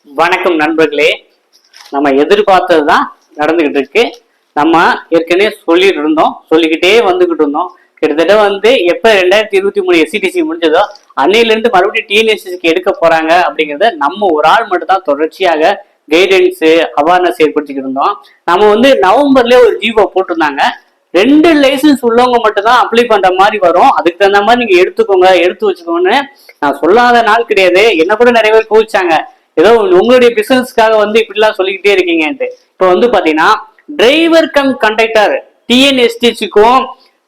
வணக்கம் நண்பர்களே. நம்ம எதிர்பார்த்ததுதான் நடந்துகிட்டு இருக்கு. நம்ம ஏற்கனவே சொல்லிட்டு இருந்தோம், சொல்லிக்கிட்டே வந்துகிட்டு இருந்தோம். கிட்டத்தட்ட எப்ப 2023 SCTC முடிஞ்சதோ அன்னையில இருந்து மறுபடியும் டிஎன்எஸ்சிக்கு எடுக்க போறாங்க அப்படிங்கிறத நம்ம ஒரு ஆள் மட்டும் தான் தொடர்ச்சியாக கைடன்ஸ் அவேர்னஸ் ஏற்படுத்திக்கிட்டு இருந்தோம். நம்ம நவம்பர்லயே ஒரு ஜீவோ போட்டிருந்தாங்க. 2 லைசன்ஸ் உள்ளவங்க மட்டும் தான் அப்ளை பண்ற மாதிரி வரும். அதுக்கு தகுந்த மாதிரி நீங்க எடுத்துக்கோங்க, எடுத்து வச்சுக்கோங்கன்னு நான் சொல்லாத நாள் கிடையாது. என்ன கூட நிறைய பேர் கோவிச்சாங்க, ஏதோ உங்களுடைய பிசினஸ்க்காக இப்படிலாம் சொல்லிக்கிட்டே இருக்கீங்கன்ட்டு. இப்போ பாத்தீங்கன்னா டிரைவர் கம் கண்டக்டர் டிஎன்எஸ்டிக்கும்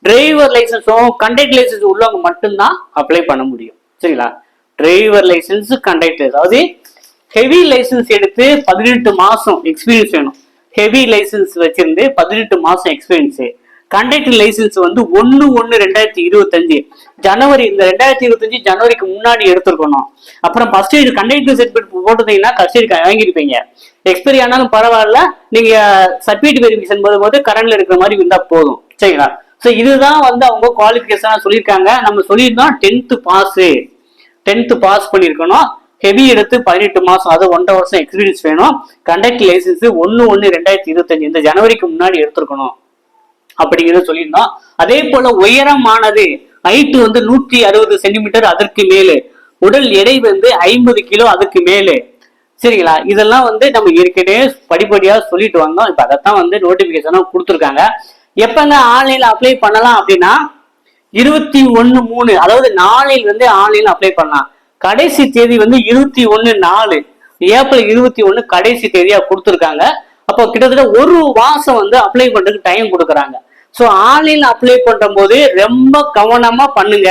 டிரைவர் லைசன்ஸும் கண்டக்டர் லைசன்ஸ் உள்ளவங்க மட்டும்தான் அப்ளை பண்ண முடியும். சரிங்களா? டிரைவர் லைசன்ஸ் கண்டக்டர், அதாவது ஹெவி லைசன்ஸ் எடுத்து 18 மாசம் எக்ஸ்பீரியன்ஸ் வேணும். ஹெவி லைசன்ஸ் வச்சிருந்து 18 மாசம் எக்ஸ்பீரியன்ஸ். கண்டக்டர் லைசன்ஸ் 1/1/2025 ஜனவரி, இந்த 2025 ஜனவரிக்கு முன்னாடி எடுத்துருக்கணும். அப்புறம் ஃபர்ஸ்ட் எய்ட் கண்டக்டர் சர்டிபிகேட் போட்டுட்டீங்கன்னா ஃபர்ஸ்ட் எய்ட் வாங்கிருப்பீங்க. எக்ஸ்பைரி ஆனாலும் பரவாயில்ல, நீங்க சர்டிபிகேட் வெரிஃபிகேஷன் போது கரண்ட்ல இருக்கிற மாதிரி இருந்தா போதும். சரிங்களா? ஸோ இதுதான் அவங்க குவாலிஃபிகேஷனா சொல்லியிருக்காங்க. நம்ம சொல்லியிருந்தோம் 10th பாஸ் பண்ணிருக்கணும். ஹெவி எடுத்து 18 மாசம், அது 1.5 வருஷம் எக்ஸ்பீரியன்ஸ் வேணும். கண்டக்டர் லைசன்ஸ் 1/1/2025 இந்த ஜனவரிக்கு முன்னாடி எடுத்துருக்கணும் அப்படிங்கிறத சொல்லியிருந்தோம். அதே போல உயரமானது ஹைட் 160 சென்டிமீட்டர் அதற்கு மேலே, உடல் எடை 50 கிலோ அதுக்கு மேலே. சரிங்களா? இதெல்லாம் நம்ம ஏற்கனவே படிப்படியா சொல்லிட்டு வந்தோம். இப்ப அதைத்தான் நோட்டிபிகேஷனா கொடுத்துருக்காங்க. எப்பங்க ஆன்லைன்ல அப்ளை பண்ணலாம் அப்படின்னா 21/3, அதாவது நாளையில் ஆன்லைன்ல அப்ளை பண்ணலாம். கடைசி தேதி 21/4, ஏப்ரல் 21 கடைசி தேதியா கொடுத்துருக்காங்க. அப்போ கிட்டத்தட்ட ஒரு மாசம் அப்ளை பண்றதுக்கு டைம் கொடுக்குறாங்க. ஸோ ஆன்லைன்ல அப்ளை பண்ற போது ரொம்ப கவனமா பண்ணுங்க.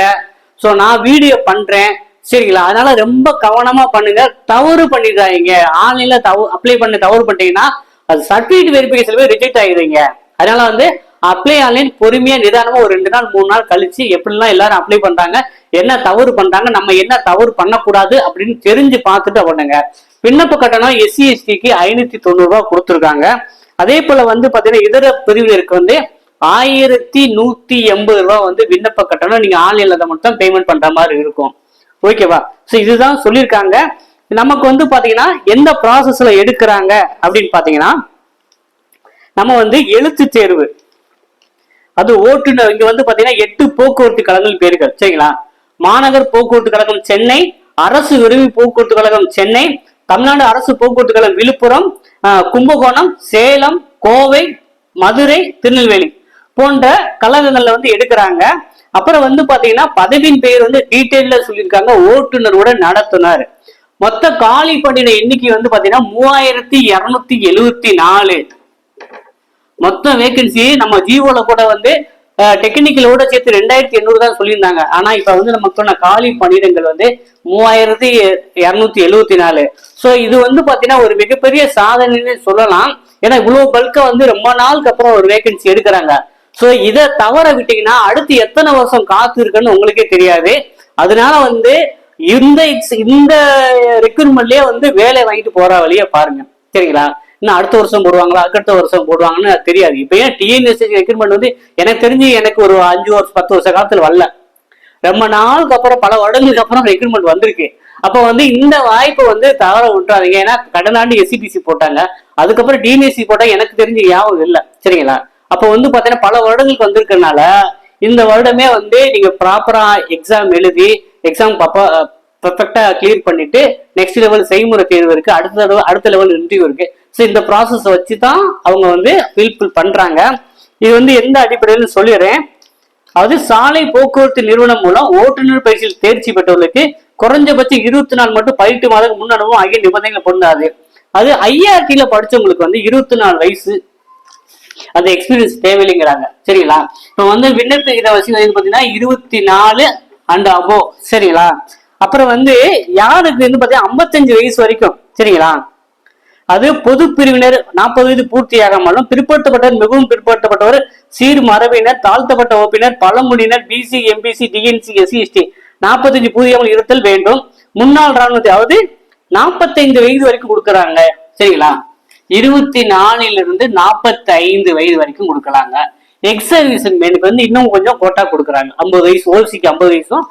ஸோ நான் வீடியோ பண்றேன், சரிங்களா? அதனால ரொம்ப கவனமா பண்ணுங்க, தவறு பண்ணிடுறாங்க. ஆன்லைன்ல அப்ளை பண்ண தவறு பண்ணிட்டீங்கன்னா அது சர்டிபிகேட் வெரிஃபிகேஷன் போய் ரிஜெக்ட் ஆகிடுவீங்க. அதனால அப்ளை ஆன்லைன் பொறுமையா நிதானமா ஒரு 2 நாள் 3 நாள் கழிச்சு எப்படிலாம் எல்லாரும் அப்ளை பண்றாங்க, என்ன தவறு பண்றாங்க, நம்ம என்ன தவறு பண்ணக்கூடாது அப்படின்னு தெரிஞ்சு பார்த்துட்டு பண்ணுங்க. விண்ணப்ப கட்டணம் SC STக்கு 590 ரூபாய் கொடுத்துருக்காங்க. அதே போல பாத்தீங்கன்னா இதர பிரிவினருக்கு 1180 ரூபாய் விண்ணப்ப கட்டணம் நீங்க ஆன்லைன்ல மட்டும் பேமெண்ட் பண்ற மாதிரி இருக்கும். ஓகேவா? ஸோ இதுதான் சொல்லியிருக்காங்க. நமக்கு பாத்தீங்கன்னா எந்த ப்ராசஸ்ல எடுக்கிறாங்க அப்படின்னு பாத்தீங்கன்னா, நம்ம எழுத்து தேர்வு, அது ஓட்டுநர். இங்க பாத்தீங்கன்னா 8 போக்குவரத்து கழகங்கள் பேர்கள். சரிங்களா? மாநகர் போக்குவரத்து கழகம் சென்னை, அரசு விரைவு போக்குவரத்து கழகம் சென்னை, தமிழ்நாடு அரசு போக்குவரத்து கழகம் விழுப்புரம், கும்பகோணம், சேலம், கோவை, மதுரை, திருநெல்வேலி போன்ற கழகங்கள்ல எடுக்கிறாங்க. அப்புறம் பாத்தீங்கன்னா பதவியின் பெயர் டீடைல்ல சொல்லியிருக்காங்க, ஓட்டுநரோட நடத்துனர். மொத்த காலி பணியிட எண்ணிக்கை பாத்தீங்கன்னா 3274 மொத்த வேகன்சி. நம்ம ஜிஓல கூட டெக்னிக்கலோட சேர்த்து 2800 தான் சொல்லியிருந்தாங்க. ஆனா இப்ப நமக்கு காலி பணியிடங்கள் 3274. ஸோ இது பாத்தீங்கன்னா ஒரு மிகப்பெரிய சாதனைன்னு சொல்லலாம். ஏன்னா இவ்வளவு பல்கா ரொம்ப நாளுக்கு அப்புறம் ஒரு வேகன்சி எடுக்கிறாங்க. ஸோ இதை தவற விட்டீங்கன்னா அடுத்து எத்தனை வருஷம் காத்து இருக்குன்னு உங்களுக்கே தெரியாது. அதனால இந்த ரெக்ரூட்மெண்ட்லயே வேலை வாங்கிட்டு போற வழிய பாருங்க. சரிங்களா? இன்னும் அடுத்த வருஷம் போடுவாங்களா, அடுத்த வருஷம் போடுவாங்கன்னு தெரியாது. இப்ப ஏன் டிஎன்எஸ்சி ரெக்ரூட்மெண்ட் எனக்கு தெரிஞ்சு எனக்கு ஒரு 5 வருஷம் 10 வருஷ காலத்துல வரல. ரொம்ப நாளுக்கு அப்புறம், பல வருடங்களுக்கு அப்புறம் ரெக்ரூட்மெண்ட் வந்திருக்கு. அப்போ இந்த வாய்ப்பை தவற விட்டுறாதீங்க. ஏன்னா கடந்த ஆண்டு SCTC போட்டாங்க, அதுக்கப்புறம் டிஎன்எஸ்சி போட்டாங்க, எனக்கு தெரிஞ்சு ஞாபகம் இல்லை. சரிங்களா? அப்போ பாத்தீங்கன்னா பல வருடங்களுக்கு வந்திருக்கிறதுனால இந்த வருடமே நீங்க ப்ராப்பரா எக்ஸாம் எழுதி எக்ஸாம் பர்ஃபெக்டா கிளியர் பண்ணிட்டு நெக்ஸ்ட் லெவல் செய்முறை தேர்வு இருக்கு, அடுத்த லெவல் இன்டர்வியூ இருக்கு. ஸோ இந்த ப்ராசஸ் வச்சுதான் அவங்க ஃபில்ஃபில் பண்றாங்க. இது எந்த அடிப்படையில் சொல்லிடுறேன். அதாவது சாலை போக்குவரத்து நிறுவனம் மூலம் ஓட்டுநர் பயிற்சியில் தேர்ச்சி பெற்றவர்களுக்கு குறைஞ்சபட்சம் 24 மட்டும் 18 மாதம் முன் அனுபவம் ஆகிய நிபந்தனைகள் பொருந்தாது. அது IRTல படிச்சவங்களுக்கு 24 வயசு அந்த எக்ஸ்பீரியன்ஸ் தேவையில்லைங்கிறாங்க. சரிங்களா? இப்போ விண்ணப்பிக்கிற வயசு பாத்தீங்கன்னா 24 அண்ட் அபோவ். சரிங்களா? அப்புறம் யாருக்கு பாத்தீங்கன்னா 55 வயசு வரைக்கும். சரிங்களா? அது பொது பிரிவினர் 40 வயது பூர்த்தியாகாமலும், பிற்படுத்தப்பட்டவர், மிகவும் பிற்படுத்தப்பட்டவர், சீர் மரபினர், தாழ்த்தப்பட்ட வகுப்பினர், பழங்குடியினர், BC MBC DNC SC ST 45 பூர்த்தியாமல் இருத்தல் வேண்டும். முன்னாள் ராணுவத்தை, அதாவது 45 வயது வரைக்கும் கொடுக்குறாங்க. சரிங்களா? 24 45 வயது வரைக்கும் கொடுக்கலாங்க. எக்ஸ் சர்வீஸ் மேனுக்கு இன்னும் கொஞ்சம் கோட்டா கொடுக்குறாங்க. 50 வயசு ஓசிக்கு 50 வயசும்,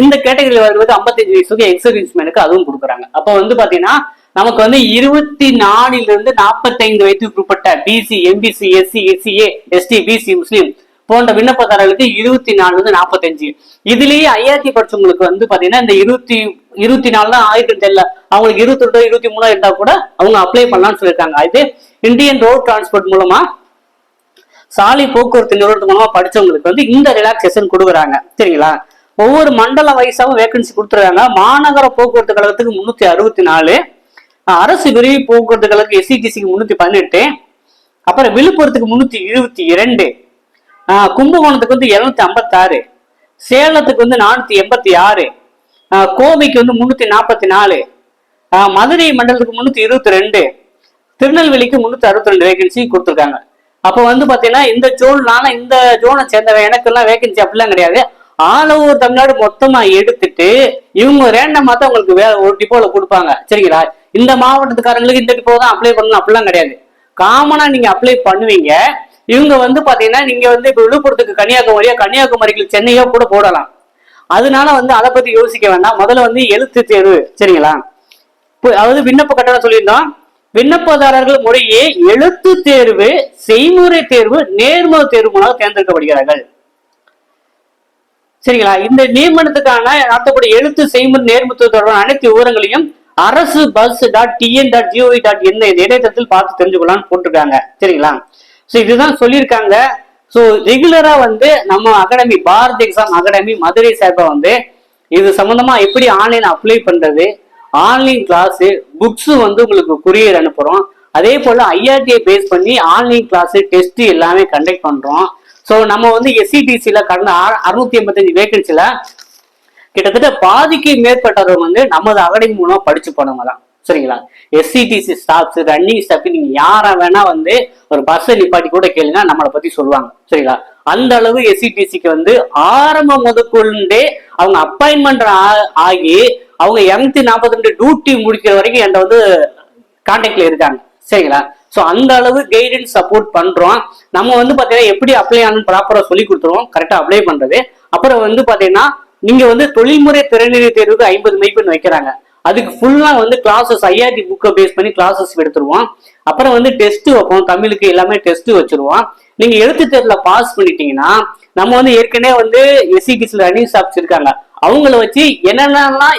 இந்த கேட்டகரியில் வருவது 55 வயசுக்கு எக்ஸ் சர்வீஸ் மேனுக்கு அதுவும் கொடுக்குறாங்க. அப்போ பாத்தீங்கன்னா நமக்கு வந்து 24 45 வயதுக்கு உட்பட்ட BC, MBC, SC, SCA, ST, BC, முஸ்லீம் போன்ற விண்ணப்பதாரர்களுக்கு 24 45. இதுலயே ஐஆர்டி படிச்சவங்களுக்கு வந்து பாத்தீங்கன்னா இந்த 24 தான் ஆயிரத்தி தெரியல, அவங்களுக்கு 22 23 இருந்தா கூட அவங்க அப்ளை பண்ணலாம்னு சொல்லியிருக்காங்க. இது இந்தியன் ரோட் டிரான்ஸ்போர்ட் மூலமா, சாலை போக்குவரத்து நிறுவனத்து மூலமா படிச்சவங்களுக்கு வந்து இந்த ரிலாக்சேஷன் கொடுக்குறாங்க. சரிங்களா? ஒவ்வொரு மண்டல வயசாவும் வேகன்சி கொடுத்துருக்காங்க. மாநகர போக்குவரத்து கழகத்துக்கு 364, அரசு விரைவு போக்குவரத்து கழகத்துக்கு எஸ்சிடிசிக்கு 318, அப்புறம் விழுப்புரத்துக்கு 322, கும்பகோணத்துக்கு வந்து 256, சேலத்துக்கு வந்து 486, கோவைக்கு வந்து 344, மதுரை மண்டலத்துக்கு 322, திருநெல்வேலிக்கு 362 வேகன்சி கொடுத்துருக்காங்க. அப்ப வந்து பாத்தீங்கன்னா இந்த ஜோனை சேர்ந்த எனக்கு எல்லாம் வேகன்சி அப்படிலாம் கிடையாது. ஆல் ஓவர் தமிழ்நாடு மொத்தமா எடுத்துட்டு இவங்க ரேண்டமா தான் உங்களுக்கு ஒரு டிப்போல கொடுப்பாங்க. சரிங்களா? இந்த மாவட்டத்துக்காரங்களுக்கு இந்த டிப்போ தான் அப்ளை பண்ணணும் அப்படிலாம் கிடையாது. காமனா நீங்க அப்ளை பண்ணுவீங்க. இவங்க வந்து பாத்தீங்கன்னா நீங்க வந்து இப்ப விழுப்புரத்துக்கு கன்னியாகுமரிக்கு சென்னையோ கூட போடலாம். அதனால வந்து அதை பத்தி யோசிக்க வேண்டாம். முதல்ல வந்து எழுத்து தேர்வு. சரிங்களா? அதாவது விண்ணப்ப கட்டணம் சொல்லியிருந்தோம். விண்ணப்பதாரர்கள் முறையே எழுத்து தேர்வு, செய்முறை தேர்வு, நேர்முக தேர்வு மூலம் தேர்ந்தெடுக்கப்படுகிறார்கள். சரிங்களா? இந்த நியமனத்துக்கான நடத்தக்கூடிய எழுத்து, செய்முறை, நேர்முக தொடர்பான அனைத்து விவரங்களையும் அரசு bus.tn.gov.in இணையதளத்தில் பார்த்து தெரிஞ்சுக்கலாம்னு போட்டிருக்காங்க. சரிங்களா? சோ இதுதான் சொல்லியிருக்காங்க. ஸோ ரெகுலரா வந்து நம்ம academy, Bharat exam academy Madurai சார்பா வந்து இது சம்பந்தமா எப்படி ஆன்லைன் அப்ளை பண்றது, ஆன்லைன் கிளாஸ், புக்ஸ் வந்து உங்களுக்கு கொரியர் அனுப்புறோம். அதே போல ஐஆர்டிஐ பேஸ் பண்ணி ஆன்லைன் கிளாஸ், டெஸ்ட் எல்லாமே கண்டக்ட் பண்றோம். ஸோ நம்ம வந்து எஸ்சிடிசில கடந்த 685 வேகன்சில கிட்டத்தட்ட பாதிக்கு மேற்பட்டவங்க வந்து நமது அகாடமி மூலமா படிச்சு போனவங்க தான். சரிங்களா? எஸ்சிடிசி ஸ்டாஃப்ஸ், ரன்னிங் ஸ்டாஃப், நீங்க யாரா வேணா வந்து ஒரு பஸ் நிப்பாட்டி கூட கேளுங்க, நம்மளை பத்தி சொல்லுவாங்க. சரிங்களா? அந்த அளவு எஸ்சிடிசிக்கு வந்து ஆரம்ப முதற்கொண்டே அவங்க அப்பாயின்மெண்ட் ஆகி அவங்க 242 டியூட்டி முடிக்கிற வரைக்கும் என்கிட்ட வந்து கான்டாக்ட்ல இருக்காங்க. சரிங்களா? ஸோ அந்த அளவு கைடன்ஸ் சப்போர்ட் பண்றோம். நம்ம வந்து பாத்தீங்கன்னா எப்படி அப்ளை ஆனு ப்ராப்பரா சொல்லி கொடுத்துருவோம், கரெக்டா அப்ளை பண்றது. அப்புறம் வந்து பாத்தீங்கன்னா நீங்க வந்து தொழில்முறை திறனிலை தேர்வுக்கு 50 மதிப்பெண் வைக்கிறாங்க. அதுக்கு ஃபுல்லா வந்து கிளாஸஸ் ஐஆர்டி புக்கை பேஸ் பண்ணி கிளாஸஸ் எடுத்துருவோம். அப்புறம் வந்து டெஸ்ட் வைப்போம், தமிழுக்கு எல்லாமே டெஸ்ட் வச்சிருவோம். நீங்க எழுத்து தேர்வுல பாஸ் பண்ணிட்டீங்கன்னா நம்ம வந்து ஏற்கனவே வந்து எஸ்சிடிசில ரன்னிங் ஸ்டாஃப்ஸ் இருக்காங்க, அவங்கள வச்சு என்னென்னலாம்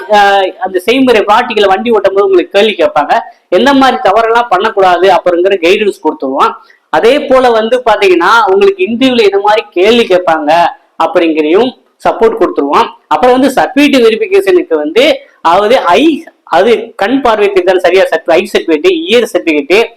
அந்த செய்முறை பிராக்டிக்கல வண்டி ஓட்டும் போது உங்களுக்கு கேள்வி கேட்பாங்க, எந்த மாதிரி தவறெல்லாம் பண்ணக்கூடாது அப்படிங்கிற கைடன்ஸ் கொடுத்துருவோம். அதே போல வந்து பாத்தீங்கன்னா உங்களுக்கு இன்டர்வியூல இந்த மாதிரி கேள்வி கேட்பாங்க அப்படிங்கிறதையும் சப்போர்ட் கொடுத்துருவோம். அப்புறம் வந்து சர்டிபிகேட் வெரிஃபிகேஷனுக்கு வந்து அது கண் பார்வை தெரிந்தால் சரியா eye certificate, ear certificate,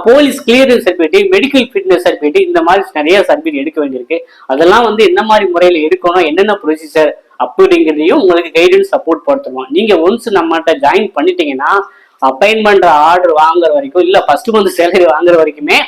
police clearance certificate, medical fitness certificate, இந்த மாதிரி நிறைய சர்டிபிகேட் எடுக்க வேண்டியிருக்கு. அதெல்லாம் வந்து என்ன மாதிரி முறையில எடுக்கணும், என்னென்ன ப்ரொசீஜர் அப்படிங்கிறதையும் உங்களுக்கு கைடன்ஸ் சப்போர்ட் படுத்துவோம். நீங்க ஒன்ஸ் நம்மகிட்ட ஜாயின் பண்ணிட்டீங்கன்னா அப்பாயின்மெண்ட் ஆர்டர் வாங்குற வரைக்கும், இல்ல ஃபர்ஸ்ட் மந்த் சேலரி வாங்குற வரைக்குமே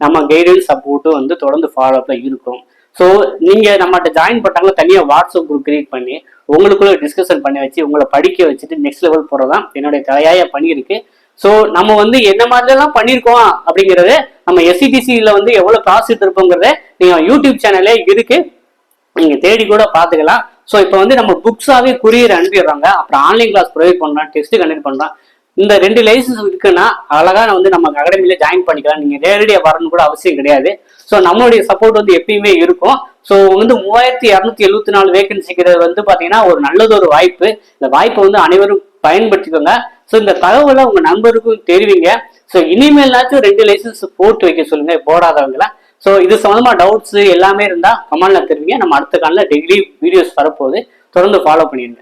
நம்ம கைடன்ஸ் சப்போர்ட்டும் வந்து தொடர்ந்து ஃபாலோ அப்ல இருக்கும். ஸோ நீங்க நம்மகிட்ட ஜாயின் பண்ணாங்களோ தனியாக வாட்ஸ்அப் குரூப் கிரியேட் பண்ணி உங்களுக்குள்ள டிஸ்கஷன் பண்ணி வச்சு உங்களை படிக்க வச்சுட்டு நெக்ஸ்ட் லெவல் போறதான் என்னுடைய தலையாய பணி இருக்கு. ஸோ நம்ம வந்து என்ன மாதிரிலாம் பண்ணியிருக்கோம் அப்படிங்கறது, நம்ம எஸ்சிடிசியில வந்து எவ்வளவு கிளாஸ் எடுத்திருப்போங்கிறத நீங்க யூடியூப் சேனலே இருக்கு, நீங்க தேடி கூட பாத்துக்கலாம். ஸோ இப்போ வந்து நம்ம புக்ஸாவே கொரியர் அனுப்பிடுறாங்க. அப்புறம் ஆன்லைன் கிளாஸ் ப்ரொவைட் பண்றோம், டெஸ்ட் கண்டக்ட் பண்றோம். இந்த 2 லைசன்ஸ் இருக்குன்னா அழகா வந்து நம்ம அகாடமியில ஜாயின் பண்ணிக்கலாம். நீங்க நேரடியா வரணும் கூட அவசியம் கிடையாது. ஸோ நம்மளுடைய சப்போர்ட் வந்து எப்பயுமே இருக்கும். ஸோ வந்து 3274 வேகன்சிக்கிறது வந்து பாத்தீங்கன்னா ஒரு நல்லதொரு வாய்ப்பு. இந்த வாய்ப்பை வந்து அனைவரும் பயன்படுத்திக்கோங்க. ஸோ இந்த தகவலை உங்க நண்பருக்கும் தெரிவிங்க. ஸோ இனிமேலாச்சும் 2 லைசன்ஸ் போட்டு வைக்க சொல்லுங்க போடாதவங்கள. ஸோ இது சம்பந்தமா டவுட்ஸ் எல்லாமே இருந்தா கமெண்ட்ல தெரிவிங்க. நம்ம அடுத்த காலையில் டெய்லி வீடியோஸ் வரப்போகுது, தொடர்ந்து ஃபாலோ பண்ணிடுங்க.